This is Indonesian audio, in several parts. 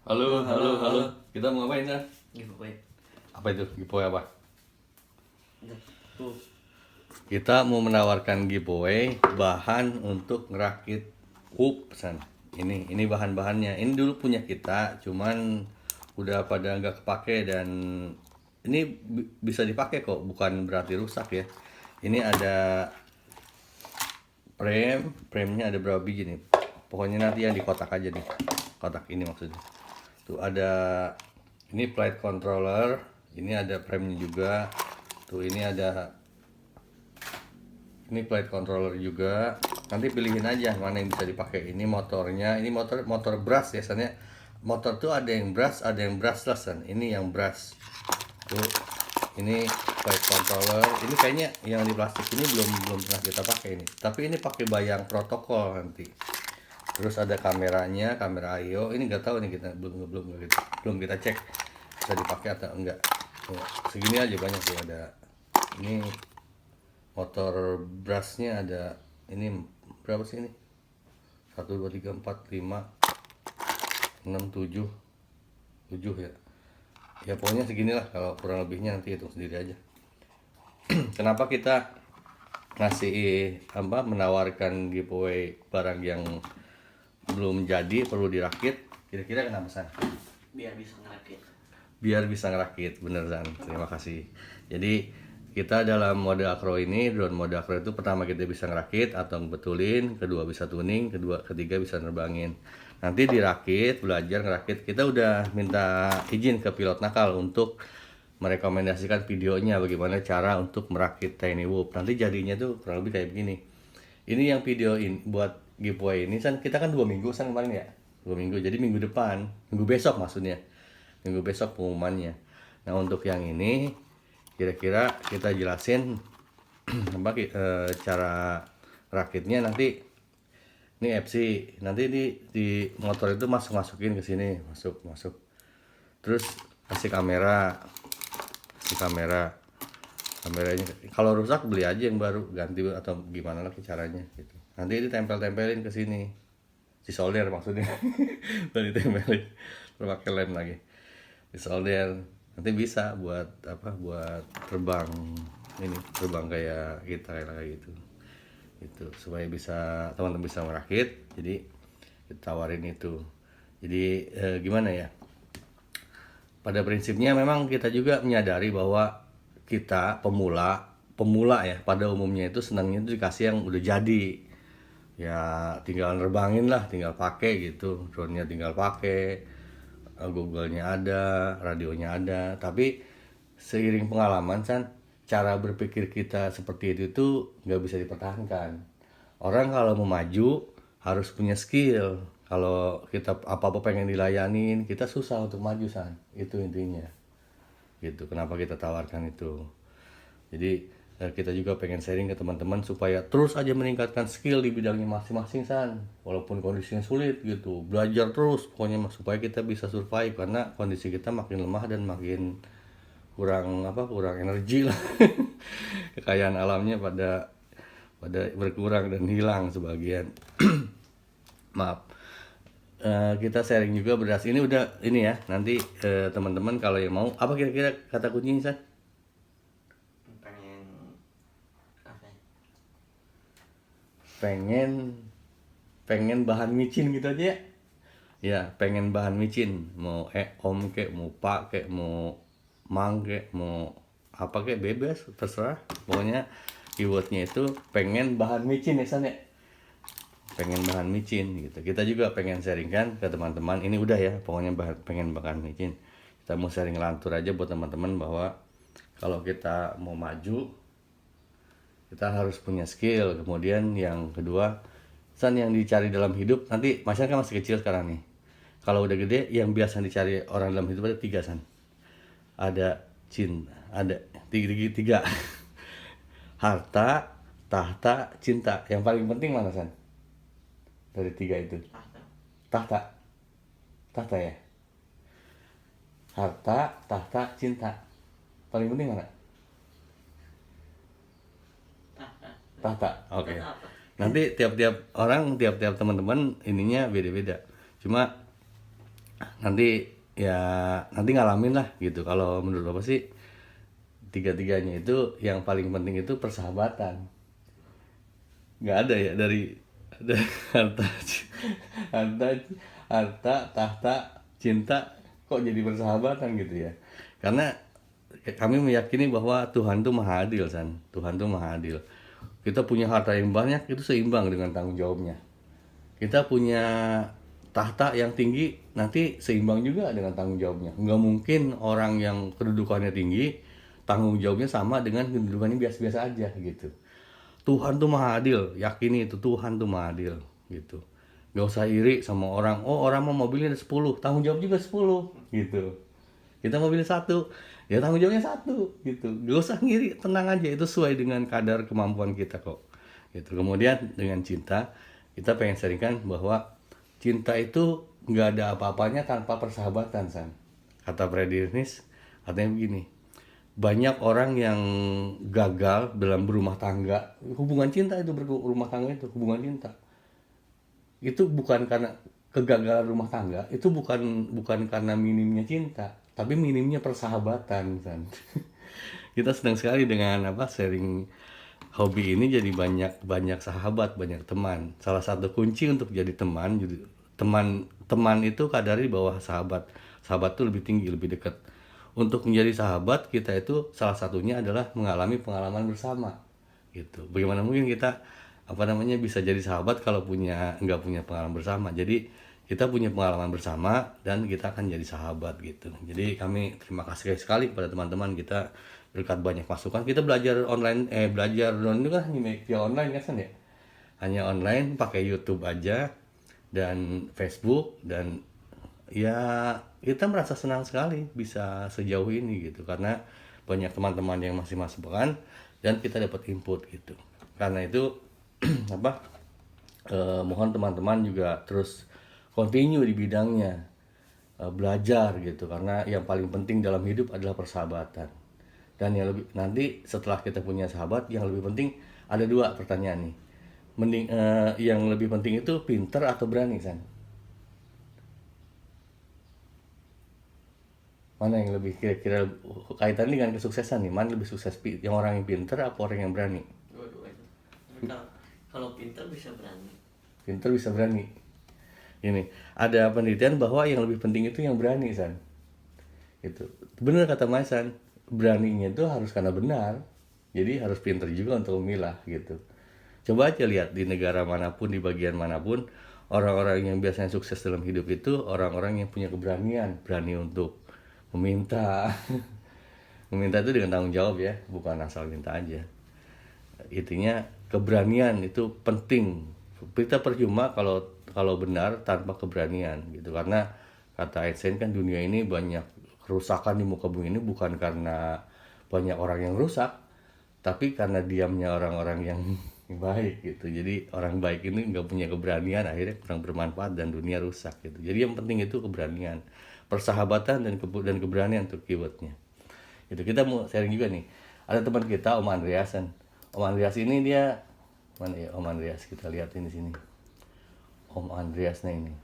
Halo, halo, halo. Halo. Kita mau ngapain, San? Giveaway. Apa itu? Giveaway apa? Tuh. Kita mau menawarkan giveaway bahan untuk ngerakit hoop, San. Ini bahan-bahannya. Ini dulu punya kita, cuman udah pada nggak kepake dan ini bisa dipakai kok, bukan berarti rusak ya. Ini ada frame-nya ada berapa biji nih? Pokoknya nanti yang di kotak aja nih. Kotak ini maksudnya. Tuh ada ini flight controller, ini ada frame-nya juga. Tuh ini flight controller juga. Nanti pilihin aja mana yang bisa dipakai. Ini motornya, ini motor brush biasanya. Motor tuh ada yang brush, ada yang brushless kan. Ini yang brush. Tuh ini flight controller. Ini kayaknya yang di plastik ini belum pernah kita pakai ini. Tapi ini pakai bayang protokol nanti. Terus ada kameranya, kamera IO. Ini nggak tahu nih kita belum kita cek bisa dipakai atau enggak. Tuh, segini aja banyak tuh ada. Ini motor brushnya ada. Ini berapa sih ini? 1 2 3 4 5 6 7 7 ya. Ya pokoknya seginilah, kalau kurang lebihnya nanti hitung sendiri aja. Kenapa kita ngasih menawarkan giveaway barang yang belum jadi perlu dirakit, kira-kira kenapa, San? Biar bisa ngerakit. Biar bisa ngerakit, bener, San. Terima kasih. Jadi kita dalam mode akro ini, drone mode akro itu pertama kita bisa ngerakit atau ngebetulin, kedua bisa tuning, ketiga bisa nerbangin. Nanti dirakit, belajar ngerakit, kita udah minta izin ke pilot nakal untuk merekomendasikan videonya bagaimana cara untuk merakit Tiny Whoop. Nanti jadinya tuh kurang lebih kayak begini. Ini yang video ini buat giveaway ini, San, kita kan 2 minggu, San, kemarin ya. 2 minggu, jadi minggu depan, minggu besok maksudnya. Minggu besok pengumumannya. Nah, untuk yang ini kira-kira kita jelasin cara rakitnya nanti. Ini FC, nanti di motor itu masukin ke sini, masuk. Terus kasih kameranya. Kalau rusak beli aja yang baru, ganti atau gimana lagi caranya gitu. Nanti ini tempelin ke sini, disolder maksudnya. Dan ditempelin, pakai lem lagi, disolder. Nanti bisa buat buat terbang kayak kita kayak gitu. Itu supaya teman-teman bisa merakit. Jadi kita tawarin itu. Jadi gimana ya, pada prinsipnya memang kita juga menyadari bahwa kita pemula ya, pada umumnya itu senangnya itu dikasih yang udah jadi ya, tinggal nerbangin lah, tinggal pakai gitu, drone-nya tinggal pakai, Google-nya ada, radionya ada. Tapi seiring pengalaman, San, cara berpikir kita seperti itu tuh nggak bisa dipertahankan. Orang kalau mau maju harus punya skill. Kalau kita apa-apa pengen dilayanin, kita susah untuk maju, San. Itu intinya. Gitu. Kenapa kita tawarkan itu? Jadi kita juga pengen sharing ke teman-teman supaya terus aja meningkatkan skill di bidangnya masing-masing, San. Walaupun kondisinya sulit gitu, belajar terus pokoknya supaya kita bisa survive, karena kondisi kita makin lemah dan makin kurang energi lah. Kekayaan alamnya pada berkurang dan hilang sebagian. Maaf. Kita sharing juga berdasar ini udah ini ya. Nanti teman-teman kalau yang mau, apa kira-kira kata kuncinya, San? Pengen apa? Pengen bahan micin gitu aja ya. Ya, pengen bahan micin. Mau om kek, mau pak kek, mau mang kek, mau apa kek, bebas, terserah. Pokoknya keywordnya itu pengen bahan micin ya, San ya. Pengen bahan micin gitu. Kita juga pengen sharingkan ke teman-teman. Ini udah ya, pokoknya pengen bahan micin. Kita mau sharing lantur aja buat teman-teman bahwa kalau kita mau maju, kita harus punya skill. Kemudian yang kedua, San, yang dicari dalam hidup nanti, Mas kan masih kecil sekarang nih. Kalau udah gede, yang biasa dicari orang dalam hidup ada 3, San. Ada cinta, ada tiga. Harta, tahta, cinta. Yang paling penting mana, San? Dari 3 itu. Tahta. Tahta ya. Harta, tahta, cinta. Paling penting mana? Tahta. Oke. Nanti tiap-tiap orang, tiap-tiap teman-teman ininya beda-beda. Cuma nanti ya nanti ngalamin lah gitu. Kalau menurut Bapak sih tiga-tiganya itu yang paling penting itu persahabatan. Nggak ada ya dari harta harta harta tahta cinta kok jadi persahabatan gitu ya. Karena kami meyakini bahwa Tuhan tuh maha adil, San. Tuhan tuh maha adil. Kita punya harta yang banyak itu seimbang dengan tanggung jawabnya. Kita punya tahta yang tinggi nanti seimbang juga dengan tanggung jawabnya. Nggak mungkin orang yang kedudukannya tinggi tanggung jawabnya sama dengan kedudukannya biasa-biasa aja gitu. Tuhan tuh maha adil, yakini itu Tuhan tuh maha adil gitu. Gak usah iri sama orang, oh orang mau mobilnya ada 10, tanggung jawab juga 10 gitu. Kita mobilnya satu, ya tanggung jawabnya satu gitu. Gak usah ngiri, tenang aja, itu sesuai dengan kadar kemampuan kita kok gitu. Kemudian dengan cinta, kita pengen sharingkan bahwa cinta itu nggak ada apa-apanya tanpa persahabatan, San. Kata Friedrich katanya begini, banyak orang yang gagal dalam berumah tangga, hubungan cinta itu, berumah tangga itu hubungan cinta itu bukan karena kegagalan rumah tangga, itu bukan karena minimnya cinta, tapi minimnya persahabatan, San. Kita senang sekali dengan sharing hobi ini, jadi banyak sahabat, banyak teman. Salah satu kunci untuk jadi teman, jadi teman itu kadari bahwa sahabat tuh lebih tinggi, lebih dekat. Untuk menjadi sahabat kita itu salah satunya adalah mengalami pengalaman bersama gitu. Bagaimana mungkin kita bisa jadi sahabat kalau nggak punya pengalaman bersama. Jadi kita punya pengalaman bersama dan kita akan jadi sahabat gitu. Jadi kami terima kasih sekali kepada teman-teman kita, berkat banyak masukan kita belajar online, belajar itu kan hanya via online kan ya, hanya online pakai YouTube aja dan Facebook, dan ya kita merasa senang sekali bisa sejauh ini gitu, karena banyak teman-teman yang masih masukan dan kita dapat input gitu. Karena itu mohon teman-teman juga terus continue di bidangnya, belajar gitu, karena yang paling penting dalam hidup adalah persahabatan. Dan yang lebih nanti setelah kita punya sahabat, yang lebih penting ada dua pertanyaan nih. Mending yang lebih penting itu pinter atau berani, San? Mana yang lebih kira-kira kaitan dengan kesuksesan nih? Mana lebih sukses, yang orang yang pinter apa orang yang berani? Dua-duanya. Tapi kalau pinter bisa berani. Pinter bisa berani. Ini ada penelitian bahwa yang lebih penting itu yang berani, San. Itu benar kata Mas San. Beraninya itu harus karena benar. Jadi harus pinter juga untuk memilah gitu. Coba aja lihat di negara manapun, di bagian manapun, orang-orang yang biasanya sukses dalam hidup itu orang-orang yang punya keberanian, berani untuk meminta. Meminta itu dengan tanggung jawab ya, bukan asal minta aja. Intinya keberanian itu penting. Kita percuma kalau benar tanpa keberanian gitu. Karena kata Einstein kan dunia ini banyak kerusakan di muka bumi ini bukan karena banyak orang yang rusak, tapi karena diamnya orang-orang yang baik gitu. Jadi orang baik ini nggak punya keberanian, akhirnya kurang bermanfaat dan dunia rusak gitu. Jadi yang penting itu keberanian, persahabatan dan keberanian untuk keywordnya. Itu kita mau sharing juga nih. Ada teman kita Om Andreasan. Om Andreas ini dia mana ya, Om Andreas, kita lihat ini sini. Om Andreasnya ini,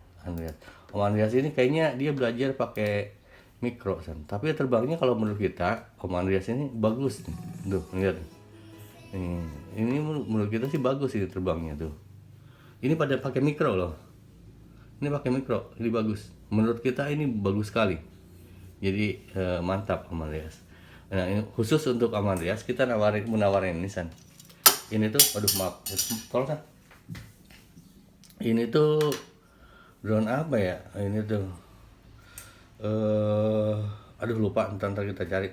Om Andreas ini kayaknya dia belajar pakai mikro, San. Tapi terbangnya kalau menurut kita Om Andreas ini bagus. Tuh, lihat. Ini menurut kita sih bagus ini terbangnya tuh. Ini pada pakai mikro loh. Ini pakai mikro, ini bagus. Menurut kita ini bagus sekali. Jadi mantap Om Andreas. Nah, ini khusus untuk Om Andreas kita menawarin ini, San. Ini tuh, aduh maaf, tolong San. Ini tuh drone apa ya? Ini tuh aduh lupa, ntar kita cari.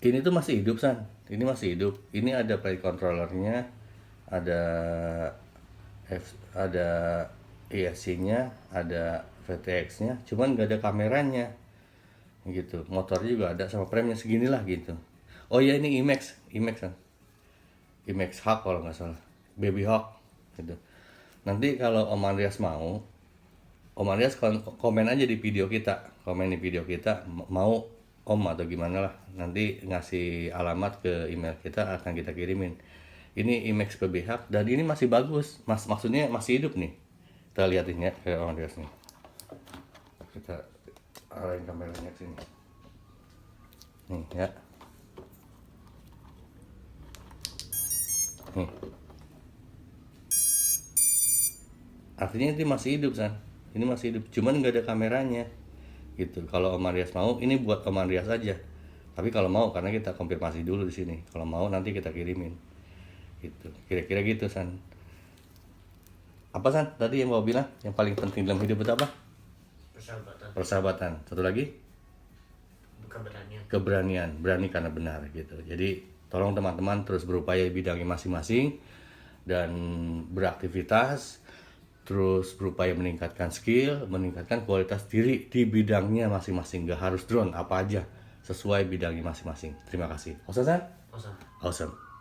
Ini tuh masih hidup, San. Ini masih hidup. Ini ada play controllernya, ada ESC-nya, ada VTX-nya, cuman nggak ada kameranya gitu. Motornya juga ada sama premnya seginilah gitu. Oh iya, ini IMAX San. IMAX Hawk kalau nggak salah, Baby Hawk gitu. Nanti kalau Om Andreas mau, Om Andreas komen aja di video kita, mau Om atau gimana lah, nanti ngasih alamat ke email kita, akan kita kirimin. Ini IMAX PBH dan ini masih bagus, maksudnya masih hidup nih. Kita liatin ya ke Om Andreas nih. kita arahin kameranya ke sini. Nih ya. Nih. Artinya ini masih hidup, San. Ini masih hidup, cuman nggak ada kameranya. Gitu. Kalau Om Andreas mau, ini buat Om Andreas aja. Tapi kalau mau, karena kita konfirmasi dulu di sini. Kalau mau nanti kita kirimin. Gitu. Kira-kira gitu, San. Apa, San? Tadi yang mau bilang yang paling penting dalam hidup itu apa? Persahabatan. Persahabatan. Satu lagi? Keberanian. Keberanian. Berani karena benar gitu. Jadi tolong teman-teman terus berupaya di bidangnya masing-masing dan beraktivitas, terus berupaya meningkatkan skill, meningkatkan kualitas diri di bidangnya masing-masing. Gak harus drone, apa aja sesuai bidangnya masing-masing. Terima kasih. Awesome, San? Awesome. Awesome.